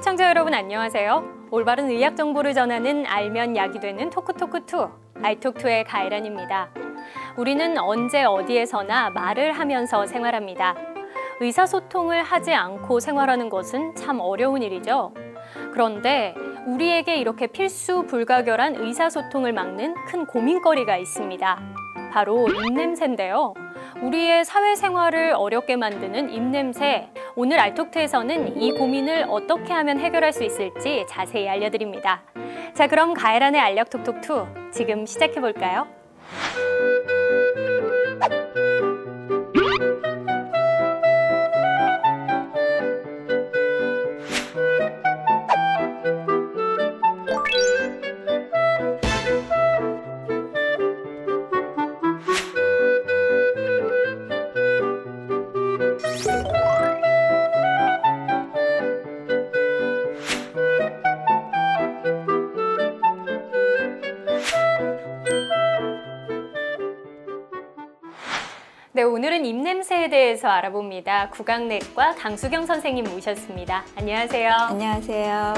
시청자 여러분 안녕하세요. 올바른 의학 정보를 전하는 알면 약이 되는 토크토크2 알톡2의 가혜란입니다. 우리는 언제 어디에서나 말을 하면서 생활합니다. 의사소통을 하지 않고 생활하는 것은 참 어려운 일이죠. 그런데 우리에게 이렇게 필수 불가결한 의사소통을 막는 큰 고민거리가 있습니다. 바로 입냄새인데요. 우리의 사회생활을 어렵게 만드는 입냄새. 오늘 알톡2에서는 이 고민을 어떻게 하면 해결할 수 있을지 자세히 알려드립니다. 자, 그럼 가혜란의 알력 톡톡2 지금 시작해볼까요? 네, 오늘은 입냄새에 대해서 알아봅니다. 구강내과 강수경 선생님 모셨습니다. 안녕하세요. 안녕하세요.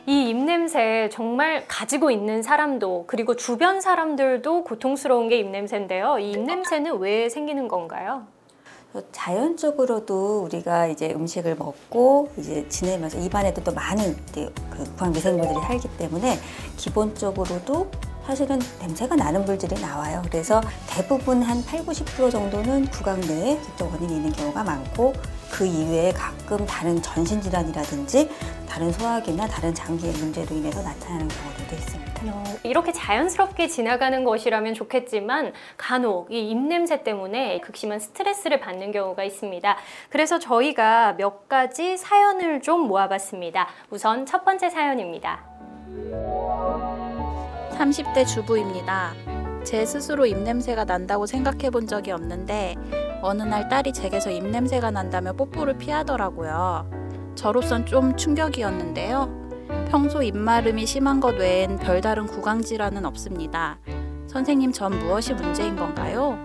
이 입냄새 정말 가지고 있는 사람도 그리고 주변 사람들도 고통스러운 게 입냄새인데요. 이 입냄새는 왜 생기는 건가요? 자연적으로도 우리가 이제 음식을 먹고 이제 지내면서 입안에도 또 많은 구강 미생물들이 살기 때문에 기본적으로도 사실은 냄새가 나는 물질이 나와요. 그래서 대부분 한 80~90% 정도는 구강 내에 직접 원인이 있는 경우가 많고 그 이외에 가끔 다른 전신질환이라든지 다른 소화기나 다른 장기의 문제로 인해서 나타나는 경우들도 있습니다. 이렇게 자연스럽게 지나가는 것이라면 좋겠지만 간혹 이 입냄새 때문에 극심한 스트레스를 받는 경우가 있습니다. 그래서 저희가 몇 가지 사연을 좀 모아봤습니다. 우선 첫 번째 사연입니다. 30대 주부입니다. 제 스스로 입냄새가 난다고 생각해 본 적이 없는데 어느 날 딸이 제게서 입냄새가 난다며 뽀뽀를 피하더라고요. 저로선 좀 충격이었는데요. 평소 입마름이 심한 것 외엔 별다른 구강질환은 없습니다. 선생님, 전 무엇이 문제인 건가요?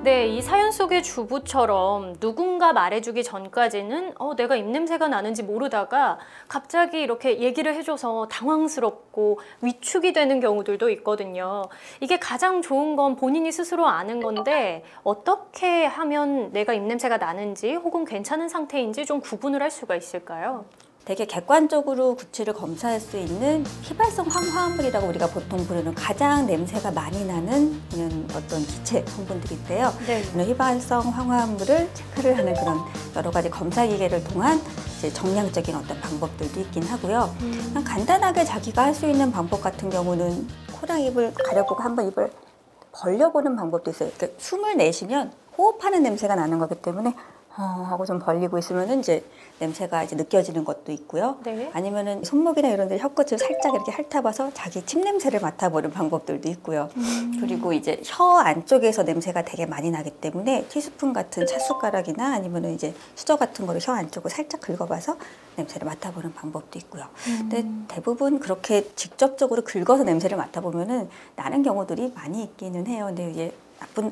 네, 이 사연 속의 주부처럼 누군가 말해주기 전까지는 내가 입냄새가 나는지 모르다가 갑자기 이렇게 얘기를 해줘서 당황스럽고 위축이 되는 경우들도 있거든요. 이게 가장 좋은 건 본인이 스스로 아는 건데 어떻게 하면 내가 입냄새가 나는지 혹은 괜찮은 상태인지 좀 구분을 할 수가 있을까요? 되게 객관적으로 구취를 검사할 수 있는 휘발성 황화물이라고 우리가 보통 부르는 가장 냄새가 많이 나는 어떤 기체 성분들이 있대요. 네. 이런 휘발성 황화물을 체크를 하는 그런 여러 가지 검사 기계를 통한 이제 정량적인 어떤 방법들도 있긴 하고요. 그냥 간단하게 자기가 할 수 있는 방법 같은 경우는 코랑 입을 가려보고 한번 입을 벌려보는 방법도 있어요. 그러니까 숨을 내쉬면 호흡하는 냄새가 나는 거기 때문에 하고 좀 벌리고 있으면은 이제 냄새가 이제 느껴지는 것도 있고요. 네. 아니면은 손목이나 이런 데 혀끝을 살짝 이렇게 핥아봐서 자기 침 냄새를 맡아보는 방법들도 있고요. 그리고 이제 혀 안쪽에서 냄새가 되게 많이 나기 때문에 티스푼 같은 찻숟가락이나 아니면은 이제 수저 같은 거를 혀 안쪽을 살짝 긁어봐서 냄새를 맡아보는 방법도 있고요. 근데 대부분 그렇게 직접적으로 긁어서 냄새를 맡아보면은 나는 경우들이 많이 있기는 해요. 근데 이제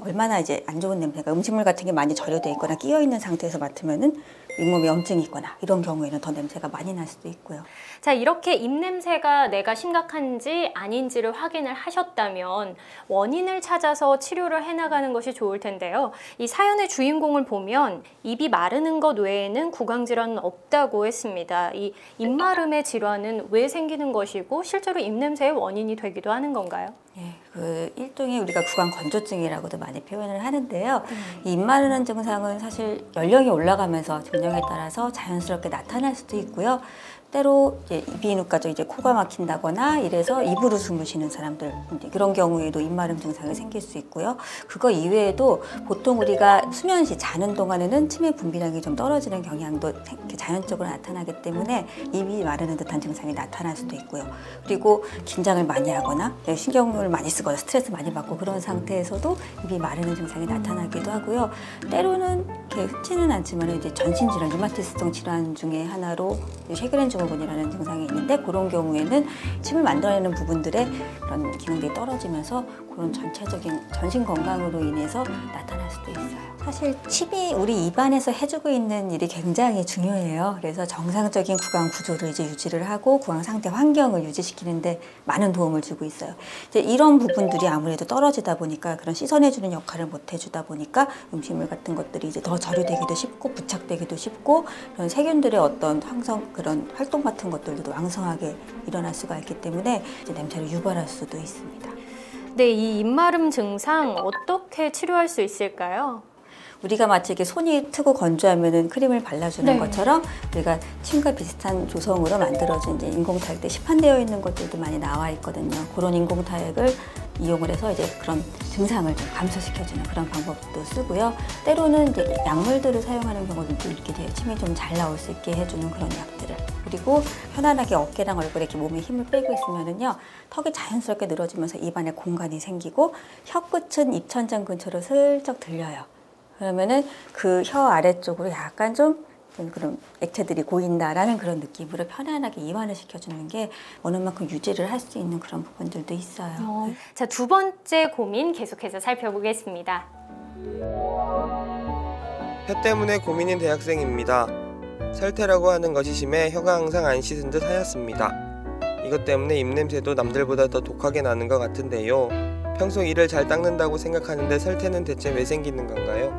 얼마나 이제 안 좋은 냄새가 음식물 같은 게 많이 절여져 있거나 끼어 있는 상태에서 맡으면은 잇몸에 염증이 있거나 이런 경우에는 더 냄새가 많이 날 수도 있고요. 자, 이렇게 입냄새가 내가 심각한지 아닌지를 확인을 하셨다면 원인을 찾아서 치료를 해나가는 것이 좋을 텐데요. 이 사연의 주인공을 보면 입이 마르는 것 외에는 구강질환은 없다고 했습니다. 이 입마름의 질환은 왜 생기는 것이고 실제로 입냄새의 원인이 되기도 하는 건가요? 예, 그 일종의 우리가 구강 건조증이라고도 많이 표현을 하는데요. 이 입 마르는 증상은 사실 연령이 올라가면서 증명에 따라서 자연스럽게 나타날 수도 있고요. 때로 이비인후과죠. 이제 코가 막힌다거나 이래서 입으로 숨을 쉬는 사람들 그런 경우에도 입마름 증상이 생길 수 있고요. 그거 이외에도 보통 우리가 수면 시 자는 동안에는 치매 분비량이 좀 떨어지는 경향도 자연적으로 나타나기 때문에 입이 마르는 듯한 증상이 나타날 수도 있고요. 그리고 긴장을 많이 하거나 신경을 많이 쓰거나 스트레스 많이 받고 그런 상태에서도 입이 마르는 증상이 나타나기도 하고요. 때로는 이렇게 흔치는 않지만 이제 전신질환, 류마티스성 질환 중에 하나로 쉐그렌 증후군 증후군이라는 증상이 있는데 그런 경우에는 침을 만들어내는 부분들의 그런 기능들이 떨어지면서 그런 전체적인 전신 건강으로 인해서 나타날 수도 있어요. 사실 침이 우리 입안에서 해주고 있는 일이 굉장히 중요해요. 그래서 정상적인 구강 구조를 이제 유지를 하고 구강 상태 환경을 유지시키는데 많은 도움을 주고 있어요. 이제 이런 부분들이 아무래도 떨어지다 보니까 그런 씻어내주는 역할을 못 해주다 보니까 음식물 같은 것들이 이제 더 절유되기도 쉽고 부착되기도 쉽고 그런 세균들의 어떤 그런 활동 같은 것들도 왕성하게 일어날 수가 있기 때문에 이제 냄새를 유발할 수도 있습니다. 네, 이 입마름 증상 어떻게 치료할 수 있을까요? 우리가 마치 이렇게 손이 트고 건조하면은 크림을 발라주는 네. 것처럼 우리가 침과 비슷한 조성으로 만들어진 이제 인공타액 시판되어 있는 것들도 많이 나와 있거든요. 그런 인공타액을 이용을 해서 이제 그런 증상을 좀 감소시켜주는 그런 방법도 쓰고요. 때로는 이제 약물들을 사용하는 경우도 있게 돼요. 침이 좀 잘 나올 수 있게 해주는 그런 약들을. 그리고 편안하게 어깨랑 얼굴에 이렇게 몸에 힘을 빼고 있으면은요, 턱이 자연스럽게 늘어지면서 입안에 공간이 생기고 혀끝은 입천장 근처로 슬쩍 들려요. 그러면은 그 혀 아래쪽으로 약간 좀 그런 액체들이 고인다라는 그런 느낌으로 편안하게 이완을 시켜주는 게 어느 만큼 유지를 할 수 있는 그런 부분들도 있어요. 자, 두 번째 고민 계속해서 살펴보겠습니다. 혀 때문에 고민인 대학생입니다. 설태라고 하는 것이 심해 혀가 항상 안 씻은 듯 하얗습니다. 이것 때문에 입냄새도 남들보다 더 독하게 나는 것 같은데요. 평소 이를 잘 닦는다고 생각하는데 설태는 대체 왜 생기는 건가요?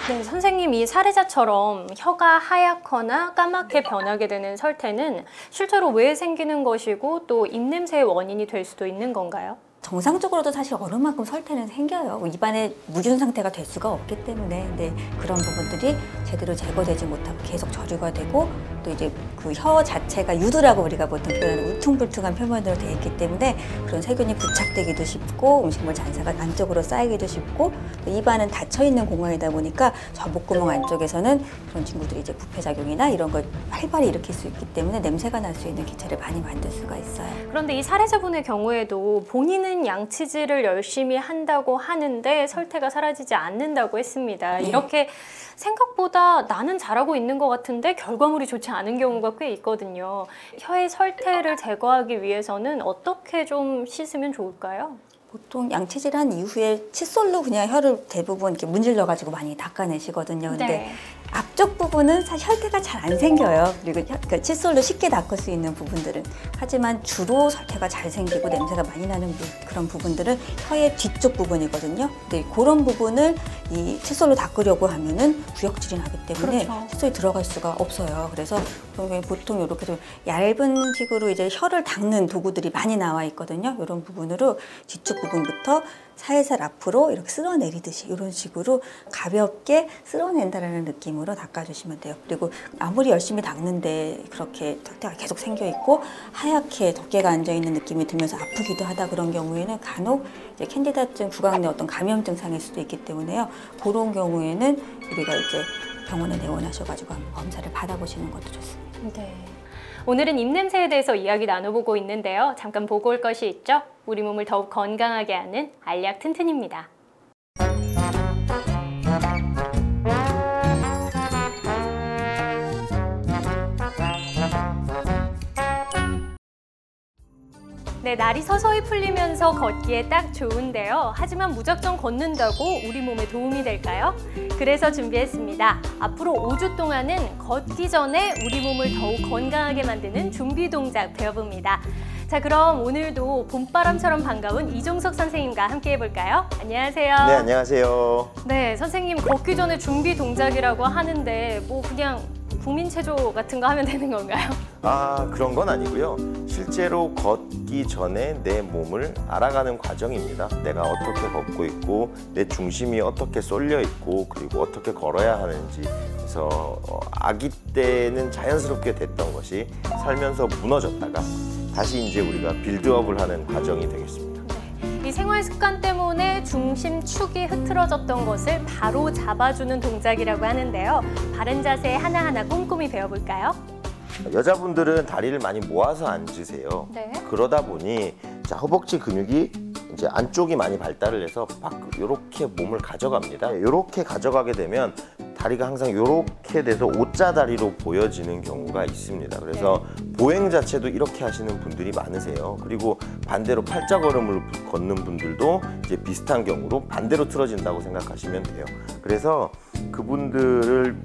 네, 선생님, 이 사례자처럼 혀가 하얗거나 까맣게 변하게 되는 설태는 실제로 왜 생기는 것이고 또 입냄새의 원인이 될 수도 있는 건가요? 정상적으로도 사실 어느 만큼 설태는 생겨요. 입안에 무균 상태가 될 수가 없기 때문에. 근데 그런 부분들이 제대로 제거되지 못하고 계속 절유가 되고 또 이제 그 혀 자체가 유두라고 우리가 보통 표현하는 울퉁불퉁한 표면으로 되어 있기 때문에 그런 세균이 부착되기도 쉽고 음식물 잔사가 안쪽으로 쌓이기도 쉽고 또 입안은 닫혀있는 공간이다 보니까 저복구멍 안쪽에서는 그런 친구들이 이제 부패작용이나 이런 걸 활발히 일으킬 수 있기 때문에 냄새가 날 수 있는 기체를 많이 만들 수가 있어요. 그런데 이 사례자분의 경우에도 본인은 양치질을 열심히 한다고 하는데 설태가 사라지지 않는다고 했습니다. 네. 이렇게 생각보다 나는 잘하고 있는 것 같은데 결과물이 좋지 않은 경우가 꽤 있거든요. 혀의 설태를 제거하기 위해서는 어떻게 좀 씻으면 좋을까요? 보통 양치질한 이후에 칫솔로 그냥 혀를 대부분 이렇게 문질러가지고 많이 닦아내시거든요. 근데 네. 앞쪽 부분은 사실 혈태가 잘 안 생겨요. 그리고 그러니까 칫솔로 쉽게 닦을 수 있는 부분들은. 하지만 주로 설태가 잘 생기고 냄새가 많이 나는 그런 부분들은 혀의 뒤쪽 부분이거든요. 근데 그런 부분을 이 칫솔로 닦으려고 하면은 구역질이 나기 때문에 그렇죠. 칫솔이 들어갈 수가 없어요. 그래서 보통 이렇게 좀 얇은 식으로 이제 혀를 닦는 도구들이 많이 나와 있거든요. 이런 부분으로 뒤쪽 부분부터 살살 앞으로 이렇게 쓸어내리듯이 이런 식으로 가볍게 쓸어낸다라는 느낌으로 닦아주시면 돼요. 그리고 아무리 열심히 닦는데 그렇게 설태가 계속 생겨 있고 하얗게 덮개가 앉아 있는 느낌이 들면서 아프기도 하다 그런 경우에는 간혹 이제 캔디다증, 구강 내 어떤 감염 증상일 수도 있기 때문에요. 그런 경우에는 우리가 이제 병원에 내원하셔가지고 한번 검사를 받아보시는 것도 좋습니다. 네. 오늘은 입냄새에 대해서 이야기 나눠보고 있는데요. 잠깐 보고 올 것이 있죠? 우리 몸을 더욱 건강하게 하는 알약 튼튼입니다. 네, 날이 서서히 풀리면서 걷기에 딱 좋은데요. 하지만 무작정 걷는다고 우리 몸에 도움이 될까요? 그래서 준비했습니다. 앞으로 5주 동안은 걷기 전에 우리 몸을 더욱 건강하게 만드는 준비 동작 배워봅니다. 자, 그럼 오늘도 봄바람처럼 반가운 이종석 선생님과 함께 해볼까요? 안녕하세요. 네, 안녕하세요. 네, 선생님 걷기 전에 준비 동작이라고 하는데 뭐 그냥 국민체조 같은 거 하면 되는 건가요? 아, 그런 건 아니고요. 실제로 걷기 전에 내 몸을 알아가는 과정입니다. 내가 어떻게 걷고 있고 내 중심이 어떻게 쏠려 있고 그리고 어떻게 걸어야 하는지. 그래서 아기 때는 자연스럽게 됐던 것이 살면서 무너졌다가 다시 이제 우리가 빌드업을 하는 과정이 되겠습니다. 이 생활 습관 때문에 중심축이 흐트러졌던 것을 바로 잡아주는 동작이라고 하는데요. 바른 자세 하나하나 꼼꼼히 배워볼까요? 여자분들은 다리를 많이 모아서 앉으세요. 네. 그러다 보니 자, 허벅지 근육이 이제 안쪽이 많이 발달을 해서 이렇게 몸을 가져갑니다. 이렇게 가져가게 되면 다리가 항상 이렇게 돼서 O자 다리로 보여지는 경우가 있습니다. 그래서 보행 자체도 이렇게 하시는 분들이 많으세요. 그리고 반대로 팔자걸음을 걷는 분들도 이제 비슷한 경우로 반대로 틀어진다고 생각하시면 돼요. 그래서 그분들을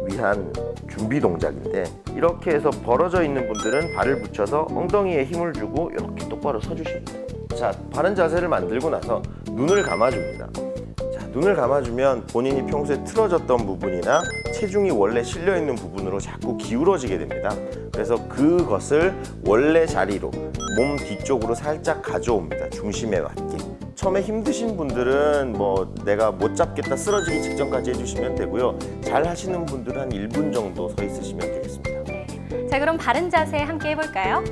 위한 준비 동작인데, 이렇게 해서 벌어져 있는 분들은 발을 붙여서 엉덩이에 힘을 주고 이렇게 똑바로 서주십니다. 자, 바른 자세를 만들고 나서 눈을 감아줍니다. 자, 눈을 감아주면 본인이 평소에 틀어졌던 부분이나 체중이 원래 실려있는 부분으로 자꾸 기울어지게 됩니다. 그래서 그것을 원래 자리로 몸 뒤쪽으로 살짝 가져옵니다. 중심에 맞게. 처음에 힘드신 분들은 뭐 내가 못 잡겠다 쓰러지기 직전까지 해주시면 되고요. 잘 하시는 분들은 한 1분 정도 서 있으시면 되겠습니다. 네. 자, 그럼 바른 자세 함께 해볼까요?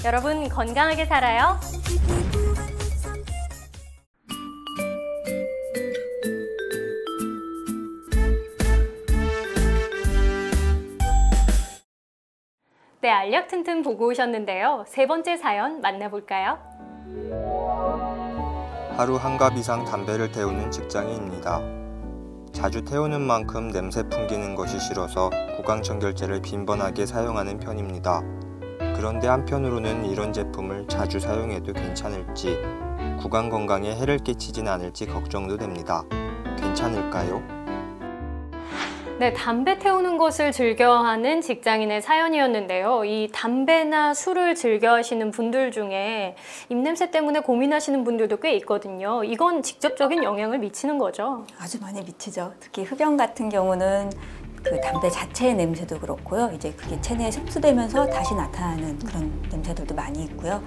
여러분 건강하게 살아요. 네, 알약 튼튼 보고 오셨는데요. 세 번째 사연 만나볼까요? 하루 한 갑 이상 담배를 태우는 직장인입니다. 자주 태우는 만큼 냄새 풍기는 것이 싫어서 구강청결제를 빈번하게 사용하는 편입니다. 그런데 한편으로는 이런 제품을 자주 사용해도 괜찮을지, 구강 건강에 해를 끼치진 않을지 걱정도 됩니다. 괜찮을까요? 네, 담배 태우는 것을 즐겨하는 직장인의 사연이었는데요. 이 담배나 술을 즐겨하시는 분들 중에 입냄새 때문에 고민하시는 분들도 꽤 있거든요. 이건 직접적인 영향을 미치는 거죠? 아주 많이 미치죠. 특히 흡연 같은 경우는 그 담배 자체의 냄새도 그렇고요. 이제 그게 체내에 흡수되면서 다시 나타나는 그런 냄새들도 많이 있고요.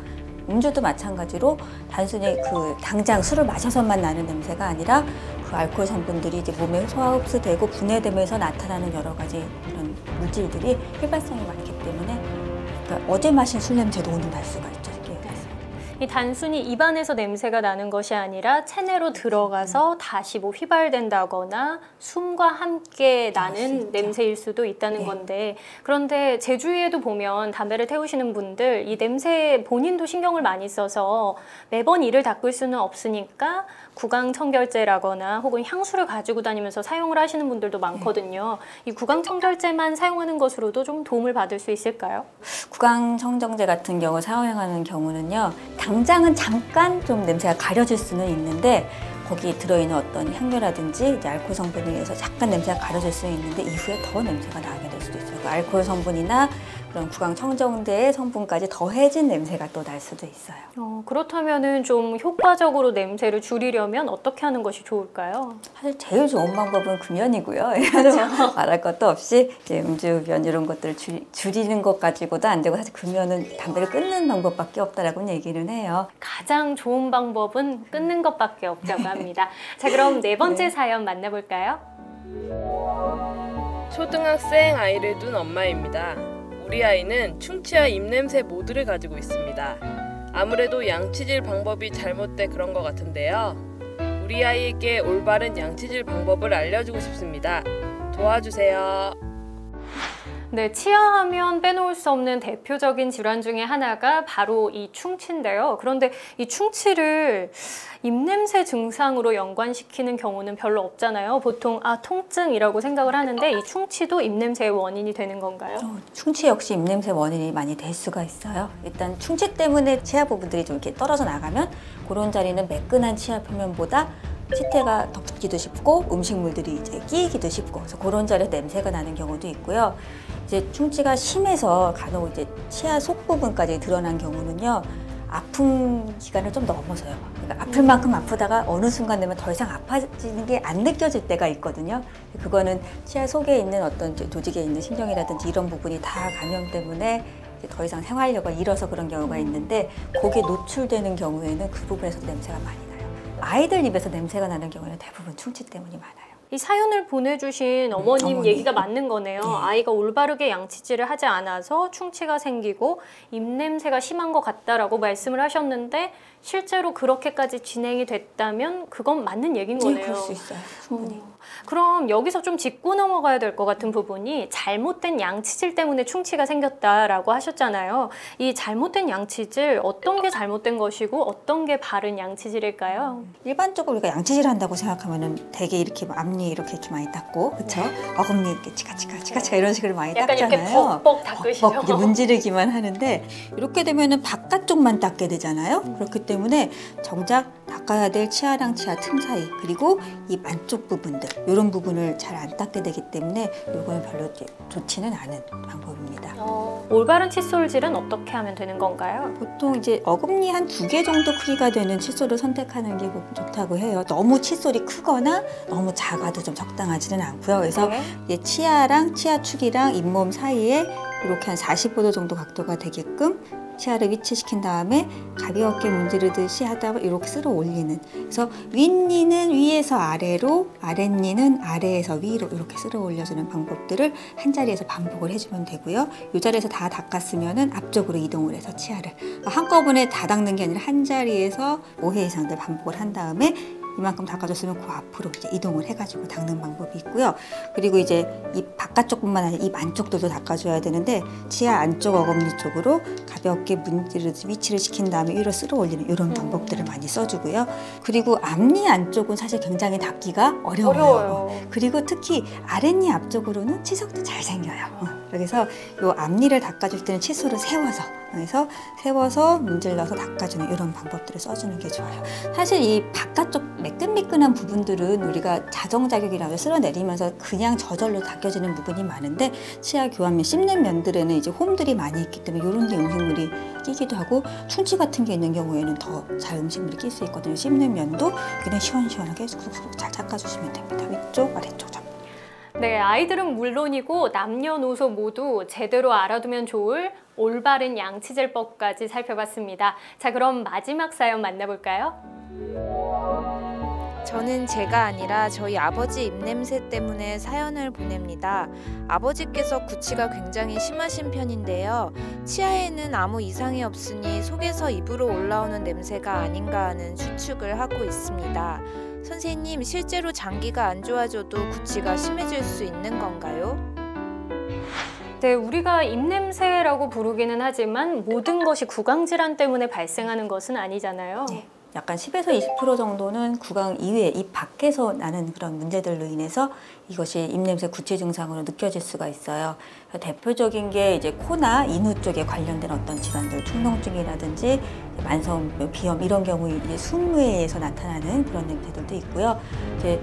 음주도 마찬가지로 단순히 그 당장 술을 마셔서만 나는 냄새가 아니라 그 알코올 성분들이 이제 몸에 소화 흡수되고 분해되면서 나타나는 여러 가지 그런 물질들이 휘발성이 많기 때문에, 그러니까 어제 마신 술 냄새도 오늘 날 수가 있죠. 이 단순히 입안에서 냄새가 나는 것이 아니라 체내로 들어가서 다시 뭐 휘발된다거나 숨과 함께 나는 냄새일 수도 있다는 건데, 그런데 제 주위에도 보면 담배를 태우시는 분들 이 냄새에 본인도 신경을 많이 써서 매번 이를 닦을 수는 없으니까 구강청결제라거나 혹은 향수를 가지고 다니면서 사용을 하시는 분들도 많거든요. 이 구강청결제만 사용하는 것으로도 좀 도움을 받을 수 있을까요? 구강청정제 같은 경우 사용하는 경우는요, 당장은 잠깐 좀 냄새가 가려질 수는 있는데 거기 들어있는 어떤 향료라든지 이제 알코올 성분에 의해서 잠깐 냄새가 가려질 수는 있는데 이후에 더 냄새가 나게 될 수도 있어요. 그 알코올 성분이나 그런 구강청정제의 성분까지 더해진 냄새가 또 날 수도 있어요. 그렇다면은 좀 효과적으로 냄새를 줄이려면 어떻게 하는 것이 좋을까요? 사실 제일 좋은 방법은 금연이고요. 말할 것도 없이 이제 음주, 흡연 이런 것들을 줄이는 것 가지고도 안 되고, 사실 금연은 담배를 끊는 방법밖에 없다라고 얘기는 해요. 가장 좋은 방법은 끊는 것밖에 없다고 합니다. 자, 그럼 네 번째 사연 만나볼까요? 초등학생 아이를 둔 엄마입니다. 우리 아이는 충치와 입냄새 모두를 가지고 있습니다. 아무래도 양치질 방법이 잘못돼 그런 것 같은데요. 우리 아이에게 올바른 양치질 방법을 알려주고 싶습니다. 도와주세요. 네, 치아하면 빼놓을 수 없는 대표적인 질환 중에 하나가 바로 이 충치인데요. 그런데 이 충치를 입냄새 증상으로 연관시키는 경우는 별로 없잖아요. 보통 통증이라고 생각을 하는데 이 충치도 입냄새의 원인이 되는 건가요? 충치 역시 입냄새 원인이 많이 될 수가 있어요. 일단 충치 때문에 치아 부분들이 좀 이렇게 떨어져 나가면 그런 자리는 매끈한 치아 표면보다 치태가 덮기도 쉽고 음식물들이 이제 끼이기도 쉽고, 그래서 그런 자리에 냄새가 나는 경우도 있고요. 이제 충치가 심해서 간혹 이제 치아 속 부분까지 드러난 경우는요, 아픈 기간을 좀 넘어서요. 그러니까 아플 만큼 아프다가 어느 순간 되면 더 이상 아파지는 게 안 느껴질 때가 있거든요. 그거는 치아 속에 있는 어떤 조직에 있는 신경이라든지 이런 부분이 다 감염 때문에 더 이상 생활력을 잃어서 그런 경우가 있는데, 거기에 노출되는 경우에는 그 부분에서도 냄새가 많이 나요. 아이들 입에서 냄새가 나는 경우는 대부분 충치 때문이 많아요. 이 사연을 보내주신 어머님 얘기가 맞는 거네요. 아이가 올바르게 양치질을 하지 않아서 충치가 생기고 입냄새가 심한 것 같다라고 말씀을 하셨는데 실제로 그렇게까지 진행이 됐다면 그건 맞는 얘기인 거네요. 그럴 수 있어요. 충분히. 그럼 여기서 좀 짚고 넘어가야 될 것 같은 부분이 잘못된 양치질 때문에 충치가 생겼다라고 하셨잖아요. 이 잘못된 양치질 어떤 게 잘못된 것이고 어떤 게 바른 양치질일까요? 일반적으로 우리가 양치질 한다고 생각하면은 되게 이렇게 앞니 이렇게 좀 많이 닦고, 그렇죠? 어금니 이렇게 치카치카 이런 식으로 많이 약간 닦잖아요. 이렇게 벅벅 닦으시죠? 벅벅 이렇게 문지르기만 하는데 이렇게 되면은 바깥쪽만 닦게 되잖아요. 그렇기 때문에 정작 닦아야 될 치아랑 치아 틈 사이 그리고 입 안쪽 부분들 이런 부분을 잘 안 닦게 되기 때문에 이거는 별로 좋지는 않은 방법입니다. 올바른 칫솔질은 어떻게 하면 되는 건가요? 보통 이제 어금니 한 2개 정도 크기가 되는 칫솔을 선택하는 게 좋다고 해요. 너무 칫솔이 크거나 너무 작아도 좀 적당하지는 않고요. 그래서 이제 치아랑 치아축이랑 잇몸 사이에 이렇게 한 45도 정도 각도가 되게끔 치아를 위치시킨 다음에 가볍게 문지르듯이 하다 이렇게 쓸어 올리는, 그래서 윗니는 위에서 아래로, 아랫니는 아래에서 위로 이렇게 쓸어 올려주는 방법들을 한 자리에서 반복을 해주면 되고요. 이 자리에서 다 닦았으면은 앞쪽으로 이동을 해서 치아를 한꺼번에 다 닦는 게 아니라 한 자리에서 5회 이상들 반복을 한 다음에 이만큼 닦아줬으면 그 앞으로 이제 이동을 해가지고 닦는 방법이 있고요. 그리고 이제 입 바깥쪽뿐만 아니라 입 안쪽들도 닦아줘야 되는데 치아 안쪽 어금니 쪽으로 가볍게 문지르듯이 위치를 시킨 다음에 위로 쓸어 올리는 이런 방법들을 많이 써주고요. 그리고 앞니 안쪽은 사실 굉장히 닦기가 어려워요. 그리고 특히 아랫니 앞쪽으로는 치석도 잘 생겨요. 그래서 이 앞니를 닦아줄 때는 칫솔을 세워서 문질러서 닦아주는 이런 방법들을 써주는 게 좋아요. 사실 이 바깥쪽 매끈매끈한 부분들은 우리가 자정자격이라고 쓸어내리면서 그냥 저절로 닦여지는 부분이 많은데 치아 교환면 씹는 면들에는 이제 홈들이 많이 있기 때문에 이런 데 음식물이 끼기도 하고 충치 같은 게 있는 경우에는 더 잘 음식물이 낄 수 있거든요. 씹는 면도 그냥 시원시원하게 쑥쑥 잘 닦아주시면 됩니다. 위쪽, 아래쪽 좀. 네, 아이들은 물론이고 남녀노소 모두 제대로 알아두면 좋을 올바른 양치질법까지 살펴봤습니다. 자, 그럼 마지막 사연 만나볼까요? 저는 제가 아니라 저희 아버지 입냄새 때문에 사연을 보냅니다. 아버지께서 구취가 굉장히 심하신 편인데요. 치아에는 아무 이상이 없으니 속에서 입으로 올라오는 냄새가 아닌가 하는 추측을 하고 있습니다. 선생님, 실제로 장기가 안 좋아져도 구취가 심해질 수 있는 건가요? 네, 우리가 입냄새라고 부르기는 하지만 모든 것이 구강질환 때문에 발생하는 것은 아니잖아요. 네. 약간 10에서 20% 정도는 구강 이외에 입 밖에서 나는 그런 문제들로 인해서 이것이 입냄새 구취 증상으로 느껴질 수가 있어요. 대표적인 게 이제 코나 인후 쪽에 관련된 어떤 질환들, 충농증이라든지 만성 비염 이런 경우에 이제 숨외에서 나타나는 그런 냄새들도 있고요. 이제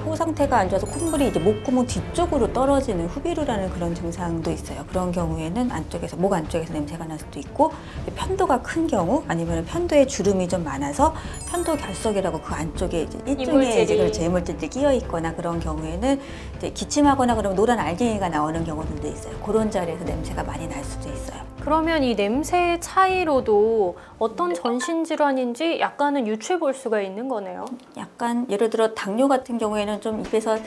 코 상태가 안 좋아서 콧물이 이제 목구멍 뒤쪽으로 떨어지는 후비루라는 그런 증상도 있어요. 그런 경우에는 안쪽에서 목 안쪽에서 냄새가 날 수도 있고, 편도가 큰 경우 아니면 편도에 주름이 좀 많아서 편도 결석이라고 그 안쪽에 이제 일종의 이물질이 끼어 있거나 그런 경우에는 이제 기침하거나 그러면 노란 알갱이가 나오는 경우들도 있어요. 그런 자리에서 냄새가 많이 날 수도 있어요. 그러면 이 냄새의 차이로도 어떤 전신질환인지 약간은 유추해 볼 수가 있는 거네요. 약간 예를 들어 당뇨 같은 경우에는 좀 입에서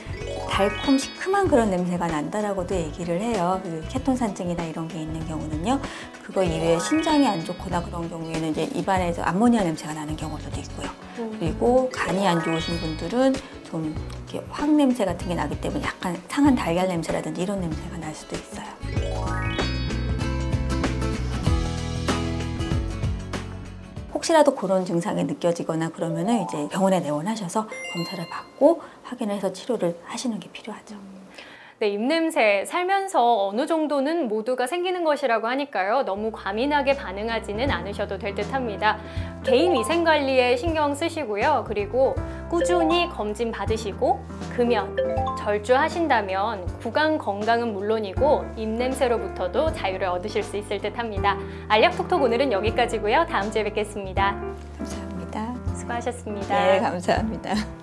달콤 시큼한 그런 냄새가 난다라고도 얘기를 해요. 그 케톤산증이나 이런 게 있는 경우는요. 그거 이외에 신장이 안 좋거나 그런 경우에는 이제 입안에서 암모니아 냄새가 나는 경우들도 있고요. 그리고 간이 안 좋으신 분들은 좀 이렇게 확 냄새 같은 게 나기 때문에 약간 상한 달걀 냄새라든지 이런 냄새가 날 수도 있어요. 혹시라도 그런 증상이 느껴지거나 그러면은 이제 병원에 내원하셔서 검사를 받고 확인을 해서 치료를 하시는 게 필요하죠. 네, 입냄새 살면서 어느 정도는 모두가 생기는 것이라고 하니까요. 너무 과민하게 반응하지는 않으셔도 될 듯합니다. 개인 위생 관리에 신경 쓰시고요. 그리고 꾸준히 검진 받으시고 금연, 절주하신다면 구강 건강은 물론이고 입냄새로부터도 자유를 얻으실 수 있을 듯합니다. 알약톡톡 오늘은 여기까지고요. 다음 주에 뵙겠습니다. 감사합니다. 수고하셨습니다. 네, 감사합니다.